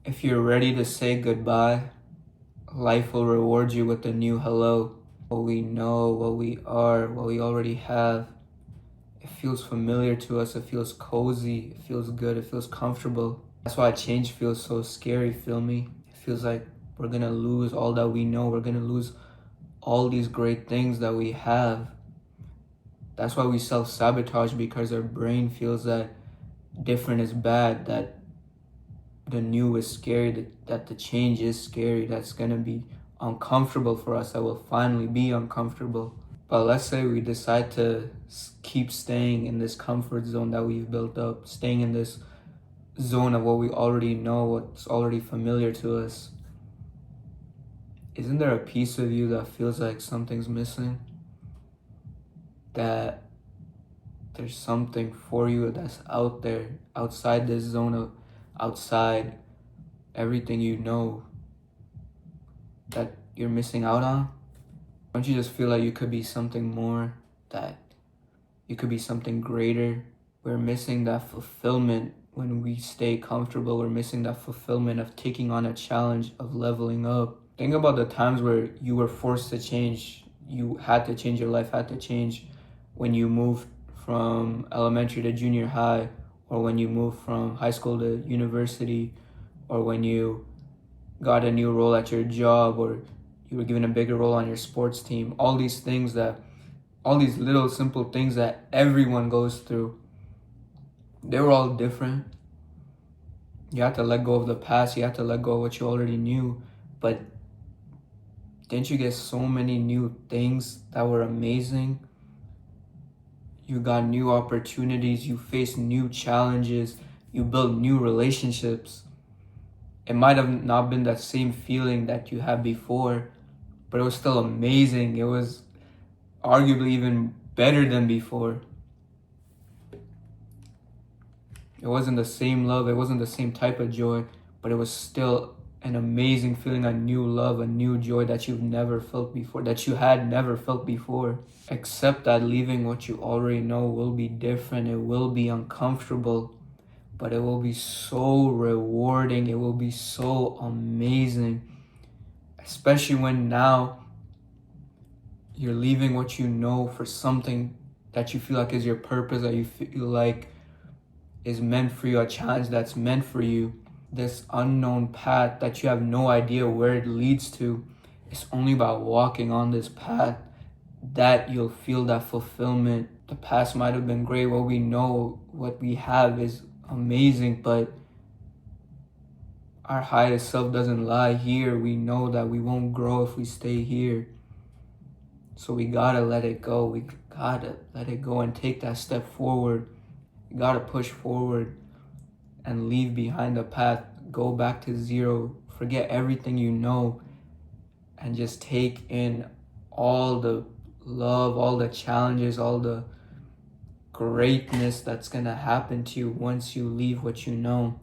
If you're ready to say goodbye, life will reward you with a new hello. What we know, what we are, what we already have. It feels familiar to us, it feels cozy, it feels good, it feels comfortable. That's why change feels so scary, feel me? It feels like we're gonna lose all that we know, we're gonna lose all these great things that we have. That's why we self-sabotage, because our brain feels that different is bad, that the new is scary, that the change is scary, that's gonna be uncomfortable for us, that will finally be uncomfortable. But let's say we decide to keep staying in this comfort zone that we've built up, staying in this zone of what we already know, what's already familiar to us. Isn't there a piece of you that feels like something's missing? That there's something for you that's out there, outside this zone of, outside everything you know, that you're missing out on? Don't you just feel like you could be something more, that you could be something greater? We're missing that fulfillment when we stay comfortable. We're missing that fulfillment of taking on a challenge, of leveling up. Think about the times where you were forced to change. You had to change, your life had to change when you moved from elementary to junior high, or when you moved from high school to university, or when you got a new role at your job, or you were given a bigger role on your sports team. All these things that, all these little simple things that everyone goes through, they were all different. You had to let go of the past, you had to let go of what you already knew. But didn't you get so many new things that were amazing? You got new opportunities, you faced new challenges, you built new relationships. It might have not been that same feeling that you had before, but it was still amazing. It was arguably even better than before. It wasn't the same love, it wasn't the same type of joy, but it was still an amazing feeling, a new love, a new joy that you've never felt before, that you had never felt before. Accept that leaving what you already know will be different, it will be uncomfortable, but it will be so rewarding, it will be so amazing. Especially when now you're leaving what you know for something that you feel like is your purpose, that you feel like is meant for you, a challenge that's meant for you. This unknown path that you have no idea where it leads to. It's only about walking on this path that you'll feel that fulfillment. The past might have been great, what we know, what we have is amazing, but our highest self doesn't lie here. We know that we won't grow if we stay here. So we gotta let it go. We gotta let it go and take that step forward. You gotta push forward and leave behind the path. Go back to zero. Forget everything you know and just take in all the love, all the challenges, all the greatness that's gonna happen to you once you leave what you know.